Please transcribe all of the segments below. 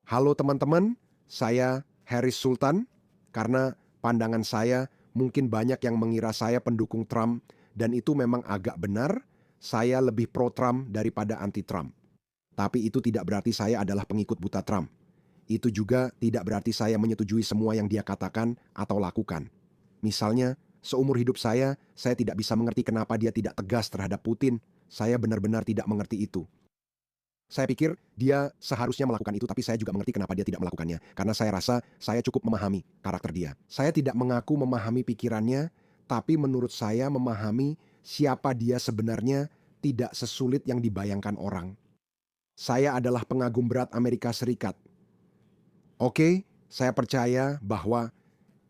Halo teman-teman, saya Haris Sultan. Karena pandangan saya mungkin banyak yang mengira saya pendukung Trump dan itu memang agak benar, saya lebih pro-Trump daripada anti-Trump. Tapi itu tidak berarti saya adalah pengikut buta Trump. Itu juga tidak berarti saya menyetujui semua yang dia katakan atau lakukan. Misalnya, seumur hidup saya tidak bisa mengerti kenapa dia tidak tegas terhadap Putin. Saya benar-benar tidak mengerti itu. Saya pikir dia seharusnya melakukan itu, tapi saya juga mengerti kenapa dia tidak melakukannya. Karena saya rasa saya cukup memahami karakter dia. Saya tidak mengaku memahami pikirannya, tapi menurut saya memahami siapa dia sebenarnya tidak sesulit yang dibayangkan orang. Saya adalah pengagum berat Amerika Serikat. Oke, saya percaya bahwa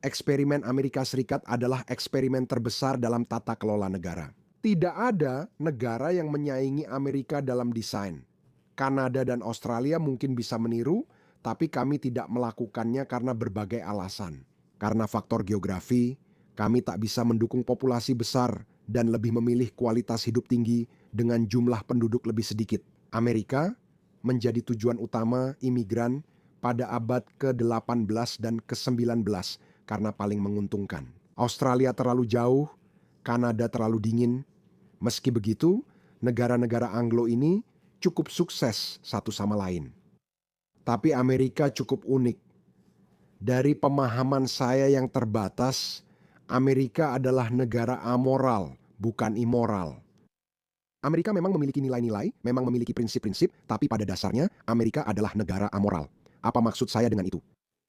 eksperimen Amerika Serikat adalah eksperimen terbesar dalam tata kelola negara. Tidak ada negara yang menyaingi Amerika dalam desain. Kanada dan Australia mungkin bisa meniru, tapi kami tidak melakukannya karena berbagai alasan. Karena faktor geografi, kami tak bisa mendukung populasi besar dan lebih memilih kualitas hidup tinggi dengan jumlah penduduk lebih sedikit. Amerika menjadi tujuan utama imigran pada abad ke-18 dan ke-19 karena paling menguntungkan. Australia terlalu jauh, Kanada terlalu dingin. Meski begitu, negara-negara Anglo ini cukup sukses satu sama lain. Tapi Amerika cukup unik. Dari pemahaman saya yang terbatas, Amerika adalah negara amoral, bukan immoral. Amerika memang memiliki nilai-nilai, memang memiliki prinsip-prinsip, tapi pada dasarnya Amerika adalah negara amoral. Apa maksud saya dengan itu?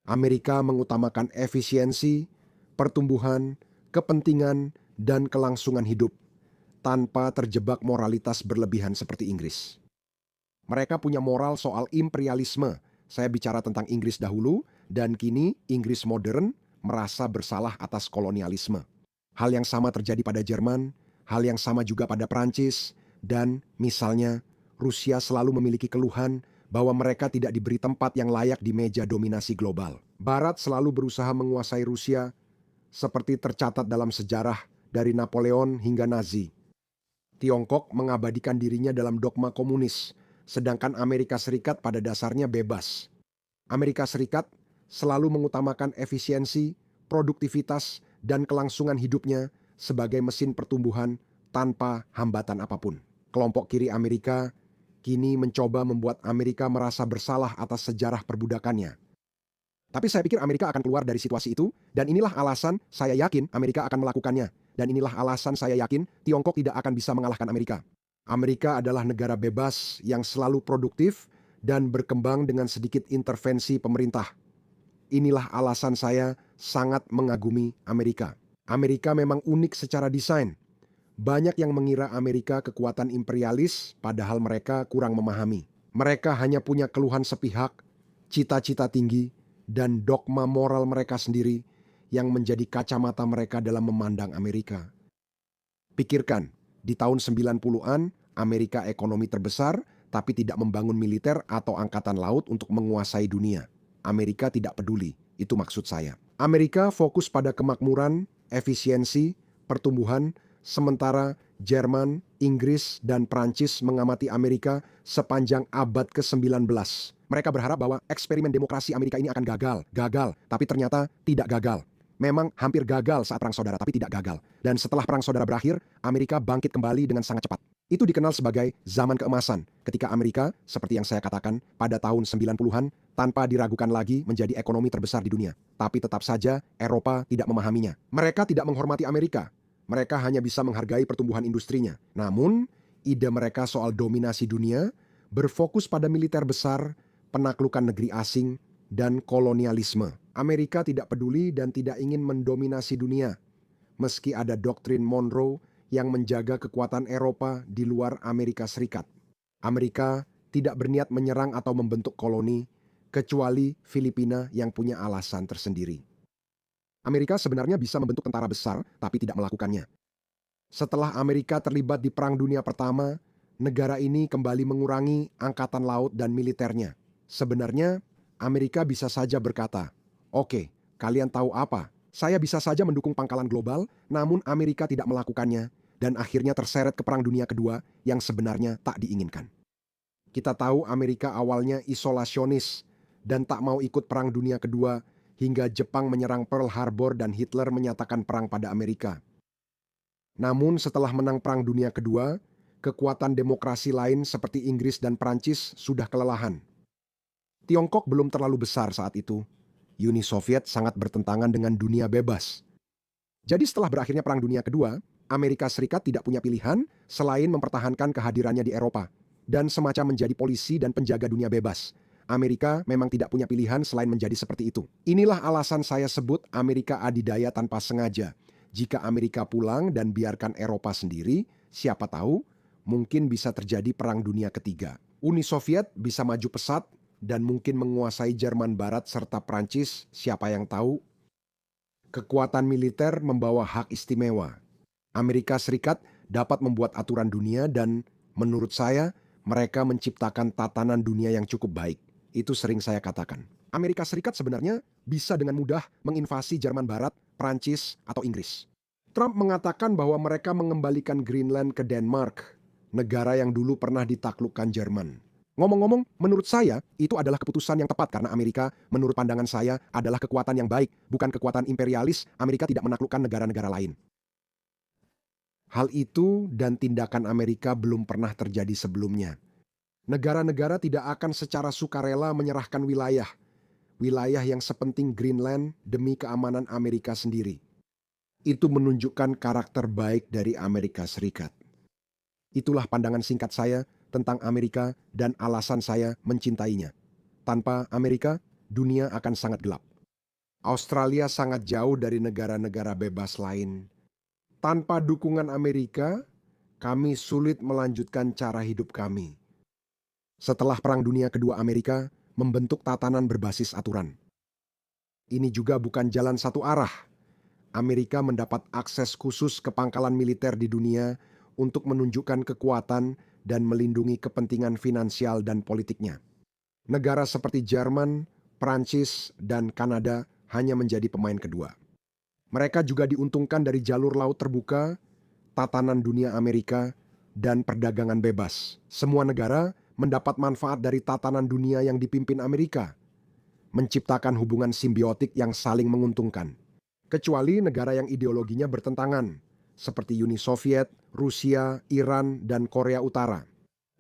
Amerika mengutamakan efisiensi, pertumbuhan, kepentingan, dan kelangsungan hidup tanpa terjebak moralitas berlebihan seperti Inggris. Mereka punya moral soal imperialisme. Saya bicara tentang Inggris dahulu, dan kini Inggris modern merasa bersalah atas kolonialisme. Hal yang sama terjadi pada Jerman, hal yang sama juga pada Prancis, dan misalnya Rusia selalu memiliki keluhan bahwa mereka tidak diberi tempat yang layak di meja dominasi global. Barat selalu berusaha menguasai Rusia, seperti tercatat dalam sejarah dari Napoleon hingga Nazi. Tiongkok mengabadikan dirinya dalam dogma komunis, sedangkan Amerika Serikat pada dasarnya bebas. Amerika Serikat selalu mengutamakan efisiensi, produktivitas, dan kelangsungan hidupnya sebagai mesin pertumbuhan tanpa hambatan apapun. Kelompok kiri Amerika kini mencoba membuat Amerika merasa bersalah atas sejarah perbudakannya. Tapi saya pikir Amerika akan keluar dari situasi itu, dan inilah alasan saya yakin Amerika akan melakukannya. Dan inilah alasan saya yakin Tiongkok tidak akan bisa mengalahkan Amerika. Amerika adalah negara bebas yang selalu produktif dan berkembang dengan sedikit intervensi pemerintah. Inilah alasan saya sangat mengagumi Amerika. Amerika memang unik secara desain. Banyak yang mengira Amerika kekuatan imperialis, padahal mereka kurang memahami. Mereka hanya punya keluhan sepihak, cita-cita tinggi, dan dogma moral mereka sendiri yang menjadi kacamata mereka dalam memandang Amerika. Pikirkan, di tahun 90-an, Amerika ekonomi terbesar, tapi tidak membangun militer atau angkatan laut untuk menguasai dunia. Amerika tidak peduli, itu maksud saya. Amerika fokus pada kemakmuran, efisiensi, pertumbuhan, sementara Jerman, Inggris, dan Prancis mengamati Amerika sepanjang abad ke-19. Mereka berharap bahwa eksperimen demokrasi Amerika ini akan gagal, tapi ternyata tidak gagal. Memang hampir gagal saat Perang Saudara, tapi tidak gagal. Dan setelah Perang Saudara berakhir, Amerika bangkit kembali dengan sangat cepat. Itu dikenal sebagai zaman keemasan, ketika Amerika, seperti yang saya katakan, pada tahun 90-an, tanpa diragukan lagi menjadi ekonomi terbesar di dunia. Tapi tetap saja, Eropa tidak memahaminya. Mereka tidak menghormati Amerika. Mereka hanya bisa menghargai pertumbuhan industrinya. Namun, ide mereka soal dominasi dunia berfokus pada militer besar, penaklukan negeri asing, dan kolonialisme. Amerika tidak peduli dan tidak ingin mendominasi dunia, meski ada doktrin Monroe yang menjaga kekuatan Eropa di luar Amerika Serikat. Amerika tidak berniat menyerang atau membentuk koloni, kecuali Filipina yang punya alasan tersendiri. Amerika sebenarnya bisa membentuk tentara besar, tapi tidak melakukannya. Setelah Amerika terlibat di Perang Dunia Pertama, negara ini kembali mengurangi angkatan laut dan militernya. Sebenarnya, Amerika bisa saja berkata, "Oke, kalian tahu apa? Saya bisa saja mendukung pangkalan global, namun Amerika tidak melakukannya, dan akhirnya terseret ke Perang Dunia Kedua yang sebenarnya tak diinginkan." Kita tahu Amerika awalnya isolasionis, dan tak mau ikut Perang Dunia Kedua hingga Jepang menyerang Pearl Harbor dan Hitler menyatakan perang pada Amerika. Namun setelah menang Perang Dunia Kedua, kekuatan demokrasi lain seperti Inggris dan Prancis sudah kelelahan. Tiongkok belum terlalu besar saat itu. Uni Soviet sangat bertentangan dengan dunia bebas. Jadi setelah berakhirnya Perang Dunia Kedua, Amerika Serikat tidak punya pilihan selain mempertahankan kehadirannya di Eropa dan semacam menjadi polisi dan penjaga dunia bebas. Amerika memang tidak punya pilihan selain menjadi seperti itu. Inilah alasan saya sebut Amerika adidaya tanpa sengaja. Jika Amerika pulang dan biarkan Eropa sendiri, siapa tahu mungkin bisa terjadi Perang Dunia Ketiga. Uni Soviet bisa maju pesat dan mungkin menguasai Jerman Barat serta Prancis, siapa yang tahu. Kekuatan militer membawa hak istimewa. Amerika Serikat dapat membuat aturan dunia dan menurut saya mereka menciptakan tatanan dunia yang cukup baik. Itu sering saya katakan. Amerika Serikat sebenarnya bisa dengan mudah menginvasi Jerman Barat, Prancis, atau Inggris. Trump mengatakan bahwa mereka mengembalikan Greenland ke Denmark, negara yang dulu pernah ditaklukkan Jerman. Ngomong-ngomong, menurut saya itu adalah keputusan yang tepat karena Amerika, menurut pandangan saya, adalah kekuatan yang baik, bukan kekuatan imperialis. Amerika tidak menaklukkan negara-negara lain. Hal itu dan tindakan Amerika belum pernah terjadi sebelumnya. Negara-negara tidak akan secara sukarela menyerahkan wilayah yang sepenting Greenland demi keamanan Amerika sendiri. Itu menunjukkan karakter baik dari Amerika Serikat. Itulah pandangan singkat saya tentang Amerika dan alasan saya mencintainya. Tanpa Amerika, dunia akan sangat gelap. Australia sangat jauh dari negara-negara bebas lain. Tanpa dukungan Amerika, kami sulit melanjutkan cara hidup kami. Setelah Perang Dunia Kedua, Amerika membentuk tatanan berbasis aturan. Ini juga bukan jalan satu arah. Amerika mendapat akses khusus ke pangkalan militer di dunia untuk menunjukkan kekuatan dan melindungi kepentingan finansial dan politiknya. Negara seperti Jerman, Prancis, dan Kanada hanya menjadi pemain kedua. Mereka juga diuntungkan dari jalur laut terbuka, tatanan dunia Amerika, dan perdagangan bebas. Semua negara mendapat manfaat dari tatanan dunia yang dipimpin Amerika, menciptakan hubungan simbiotik yang saling menguntungkan. Kecuali negara yang ideologinya bertentangan, seperti Uni Soviet, Rusia, Iran, dan Korea Utara.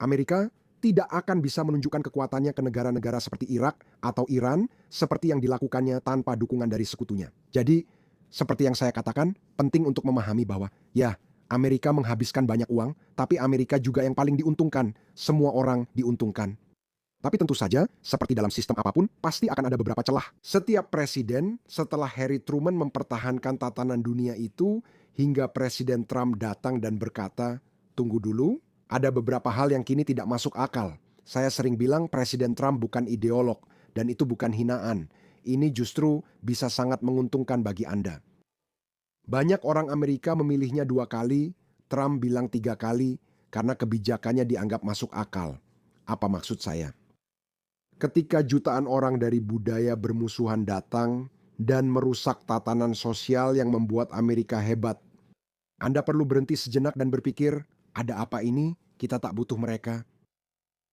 Amerika tidak akan bisa menunjukkan kekuatannya ke negara-negara seperti Irak atau Iran seperti yang dilakukannya tanpa dukungan dari sekutunya. Jadi, seperti yang saya katakan, penting untuk memahami bahwa, ya, Amerika menghabiskan banyak uang, tapi Amerika juga yang paling diuntungkan. Semua orang diuntungkan. Tapi tentu saja, seperti dalam sistem apapun, pasti akan ada beberapa celah. Setiap presiden setelah Harry Truman mempertahankan tatanan dunia itu, hingga Presiden Trump datang dan berkata, tunggu dulu, ada beberapa hal yang kini tidak masuk akal. Saya sering bilang Presiden Trump bukan ideolog, dan itu bukan hinaan. Ini justru bisa sangat menguntungkan bagi Anda. Banyak orang Amerika memilihnya 2 kali, Trump bilang 3 kali, karena kebijakannya dianggap masuk akal. Apa maksud saya? Ketika jutaan orang dari budaya bermusuhan datang dan merusak tatanan sosial yang membuat Amerika hebat, Anda perlu berhenti sejenak dan berpikir, ada apa ini? Kita tak butuh mereka.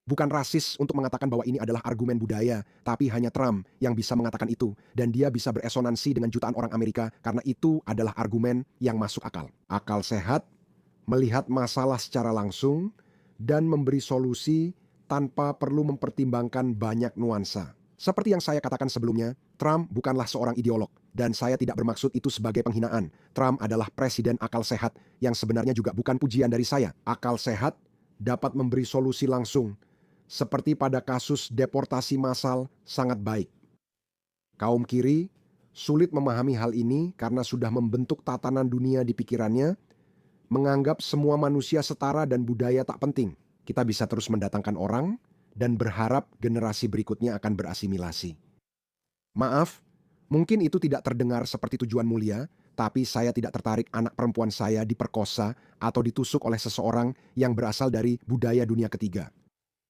Bukan rasis untuk mengatakan bahwa ini adalah argumen budaya, tapi hanya Trump yang bisa mengatakan itu, dan dia bisa beresonansi dengan jutaan orang Amerika karena itu adalah argumen yang masuk akal. Akal sehat, melihat masalah secara langsung, dan memberi solusi tanpa perlu mempertimbangkan banyak nuansa. Seperti yang saya katakan sebelumnya, Trump bukanlah seorang ideolog, dan saya tidak bermaksud itu sebagai penghinaan. Trump adalah presiden akal sehat, yang sebenarnya juga bukan pujian dari saya. Akal sehat dapat memberi solusi langsung, seperti pada kasus deportasi massal sangat baik. Kaum kiri sulit memahami hal ini karena sudah membentuk tatanan dunia di pikirannya, menganggap semua manusia setara dan budaya tak penting. Kita bisa terus mendatangkan orang dan berharap generasi berikutnya akan berasimilasi. Maaf, mungkin itu tidak terdengar seperti tujuan mulia, tapi saya tidak tertarik anak perempuan saya diperkosa atau ditusuk oleh seseorang yang berasal dari budaya dunia ketiga.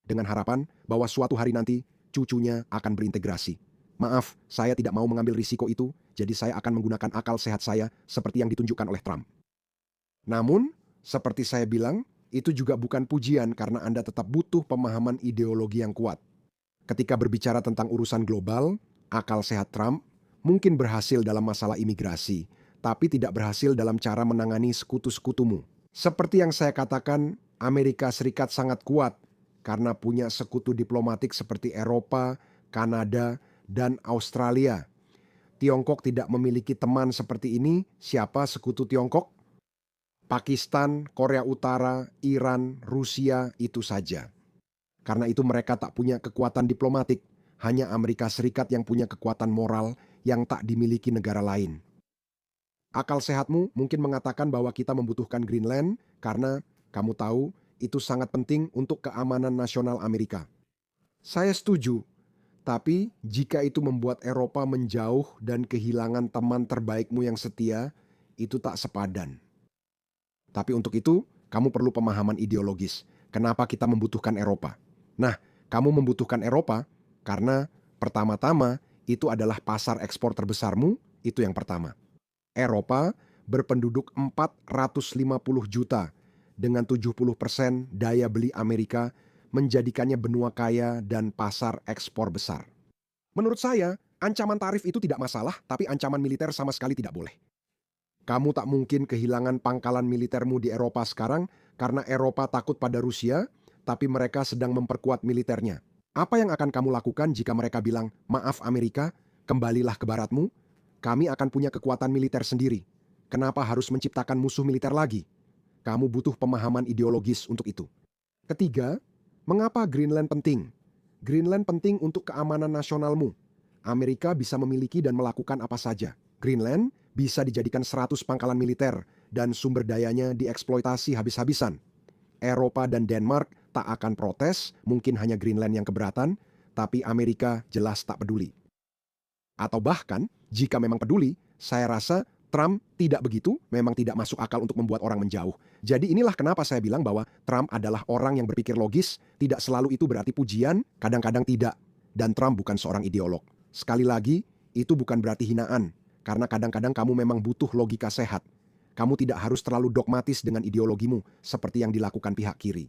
Dengan harapan bahwa suatu hari nanti cucunya akan berintegrasi. Maaf, saya tidak mau mengambil risiko itu, jadi saya akan menggunakan akal sehat saya seperti yang ditunjukkan oleh Trump. Namun, seperti saya bilang, itu juga bukan pujian karena Anda tetap butuh pemahaman ideologi yang kuat. Ketika berbicara tentang urusan global, akal sehat Trump mungkin berhasil dalam masalah imigrasi, tapi tidak berhasil dalam cara menangani sekutu-sekutumu. Seperti yang saya katakan, Amerika Serikat sangat kuat karena punya sekutu diplomatik seperti Eropa, Kanada, dan Australia. Tiongkok tidak memiliki teman seperti ini. Siapa sekutu Tiongkok? Pakistan, Korea Utara, Iran, Rusia, itu saja. Karena itu mereka tak punya kekuatan diplomatik. Hanya Amerika Serikat yang punya kekuatan moral yang tak dimiliki negara lain. Akal sehatmu mungkin mengatakan bahwa kita membutuhkan Greenland karena kamu tahu itu sangat penting untuk keamanan nasional Amerika. Saya setuju, tapi jika itu membuat Eropa menjauh dan kehilangan teman terbaikmu yang setia, itu tak sepadan. Tapi untuk itu, kamu perlu pemahaman ideologis. Kenapa kita membutuhkan Eropa? Nah, kamu membutuhkan Eropa karena pertama-tama itu adalah pasar ekspor terbesarmu, itu yang pertama. Eropa berpenduduk 450 juta dengan 70% daya beli Amerika menjadikannya benua kaya dan pasar ekspor besar. Menurut saya, ancaman tarif itu tidak masalah, tapi ancaman militer sama sekali tidak boleh. Kamu tak mungkin kehilangan pangkalan militermu di Eropa sekarang karena Eropa takut pada Rusia, tapi mereka sedang memperkuat militernya. Apa yang akan kamu lakukan jika mereka bilang, "Maaf Amerika, kembalilah ke baratmu, kami akan punya kekuatan militer sendiri. Kenapa harus menciptakan musuh militer lagi?" Kamu butuh pemahaman ideologis untuk itu. Ketiga, mengapa Greenland penting? Greenland penting untuk keamanan nasionalmu. Amerika bisa memiliki dan melakukan apa saja. Greenland bisa dijadikan 100 pangkalan militer dan sumber dayanya dieksploitasi habis-habisan. Eropa dan Denmark tak akan protes, mungkin hanya Greenland yang keberatan, tapi Amerika jelas tak peduli. Atau bahkan, jika memang peduli, saya rasa Trump tidak begitu, memang tidak masuk akal untuk membuat orang menjauh. Jadi inilah kenapa saya bilang bahwa Trump adalah orang yang berpikir logis, tidak selalu itu berarti pujian, kadang-kadang tidak. Dan Trump bukan seorang ideolog. Sekali lagi, itu bukan berarti hinaan, karena kadang-kadang kamu memang butuh logika sehat. Kamu tidak harus terlalu dogmatis dengan ideologimu, seperti yang dilakukan pihak kiri.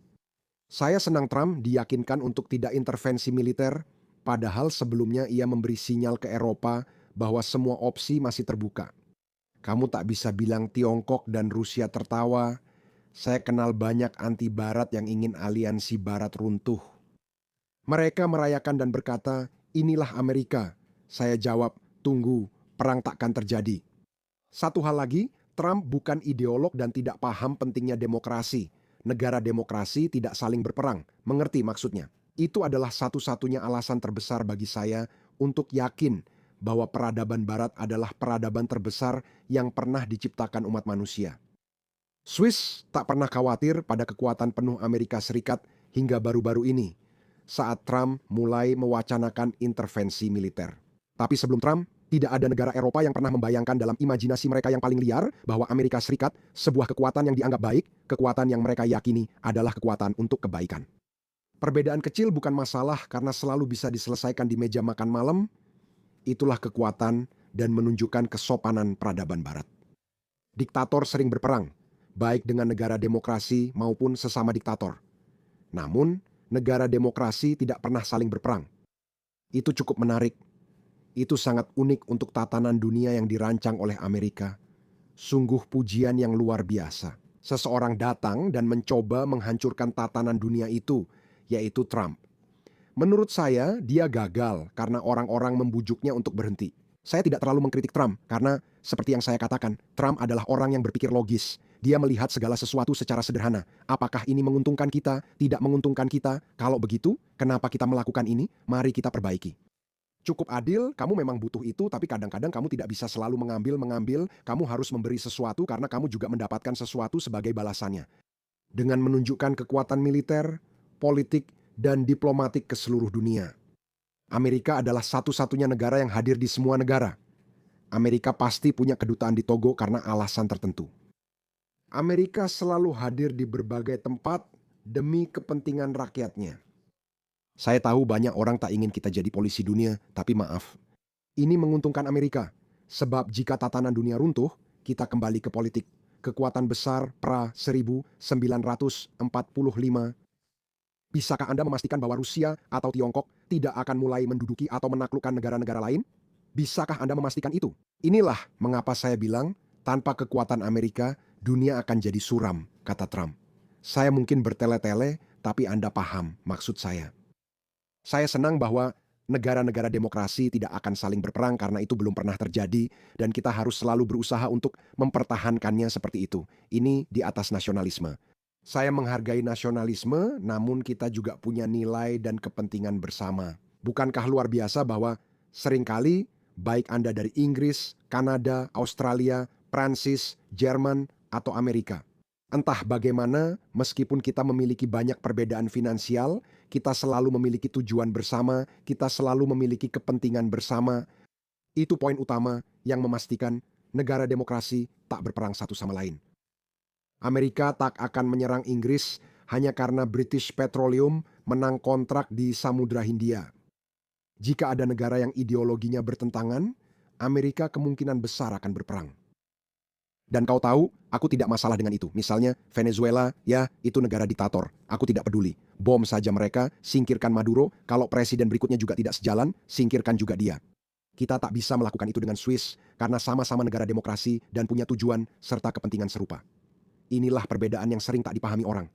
Saya senang Trump diyakinkan untuk tidak intervensi militer, padahal sebelumnya ia memberi sinyal ke Eropa bahwa semua opsi masih terbuka. Kamu tak bisa bilang Tiongkok dan Rusia tertawa. Saya kenal banyak anti-Barat yang ingin aliansi Barat runtuh. Mereka merayakan dan berkata, "Inilah Amerika." Saya jawab, "Tunggu, perang takkan terjadi." Satu hal lagi, Trump bukan ideolog dan tidak paham pentingnya demokrasi. Negara demokrasi tidak saling berperang. Mengerti maksudnya? Itu adalah satu-satunya alasan terbesar bagi saya untuk yakin bahwa peradaban Barat adalah peradaban terbesar yang pernah diciptakan umat manusia. Swiss tak pernah khawatir pada kekuatan penuh Amerika Serikat hingga baru-baru ini, saat Trump mulai mewacanakan intervensi militer. Tapi sebelum Trump, tidak ada negara Eropa yang pernah membayangkan dalam imajinasi mereka yang paling liar bahwa Amerika Serikat, sebuah kekuatan yang dianggap baik, kekuatan yang mereka yakini adalah kekuatan untuk kebaikan. Perbedaan kecil bukan masalah karena selalu bisa diselesaikan di meja makan malam. Itulah kekuatan dan menunjukkan kesopanan peradaban Barat. Diktator sering berperang, baik dengan negara demokrasi maupun sesama diktator. Namun, negara demokrasi tidak pernah saling berperang. Itu cukup menarik. Itu sangat unik untuk tatanan dunia yang dirancang oleh Amerika. Sungguh pujian yang luar biasa. Seseorang datang dan mencoba menghancurkan tatanan dunia itu, yaitu Trump. Menurut saya, dia gagal karena orang-orang membujuknya untuk berhenti. Saya tidak terlalu mengkritik Trump karena, seperti yang saya katakan, Trump adalah orang yang berpikir logis. Dia melihat segala sesuatu secara sederhana. Apakah ini menguntungkan kita? Tidak menguntungkan kita? Kalau begitu, kenapa kita melakukan ini? Mari kita perbaiki. Cukup adil, kamu memang butuh itu, tapi kadang-kadang kamu tidak bisa selalu mengambil. Kamu harus memberi sesuatu karena kamu juga mendapatkan sesuatu sebagai balasannya. Dengan menunjukkan kekuatan militer, politik, dan diplomatik ke seluruh dunia. Amerika adalah satu-satunya negara yang hadir di semua negara. Amerika pasti punya kedutaan di Togo karena alasan tertentu. Amerika selalu hadir di berbagai tempat demi kepentingan rakyatnya. Saya tahu banyak orang tak ingin kita jadi polisi dunia, tapi maaf. Ini menguntungkan Amerika, sebab jika tatanan dunia runtuh, kita kembali ke politik. Kekuatan besar pra-1945. Bisakah Anda memastikan bahwa Rusia atau Tiongkok tidak akan mulai menduduki atau menaklukkan negara-negara lain? Bisakah Anda memastikan itu? Inilah mengapa saya bilang, tanpa kekuatan Amerika, dunia akan jadi suram, kata Trump. Saya mungkin bertele-tele, tapi Anda paham maksud saya. Saya senang bahwa negara-negara demokrasi tidak akan saling berperang karena itu belum pernah terjadi dan kita harus selalu berusaha untuk mempertahankannya seperti itu. Ini di atas nasionalisme. Saya menghargai nasionalisme, namun kita juga punya nilai dan kepentingan bersama. Bukankah luar biasa bahwa seringkali baik Anda dari Inggris, Kanada, Australia, Prancis, Jerman, atau Amerika, entah bagaimana, meskipun kita memiliki banyak perbedaan finansial, kita selalu memiliki tujuan bersama, kita selalu memiliki kepentingan bersama. Itu poin utama yang memastikan negara demokrasi tak berperang satu sama lain. Amerika tak akan menyerang Inggris hanya karena British Petroleum menang kontrak di Samudra Hindia. Jika ada negara yang ideologinya bertentangan, Amerika kemungkinan besar akan berperang. Dan kau tahu, aku tidak masalah dengan itu. Misalnya, Venezuela, ya, itu negara diktator. Aku tidak peduli. Bom saja mereka, singkirkan Maduro. Kalau presiden berikutnya juga tidak sejalan, singkirkan juga dia. Kita tak bisa melakukan itu dengan Swiss, karena sama-sama negara demokrasi dan punya tujuan serta kepentingan serupa. Inilah perbedaan yang sering tak dipahami orang.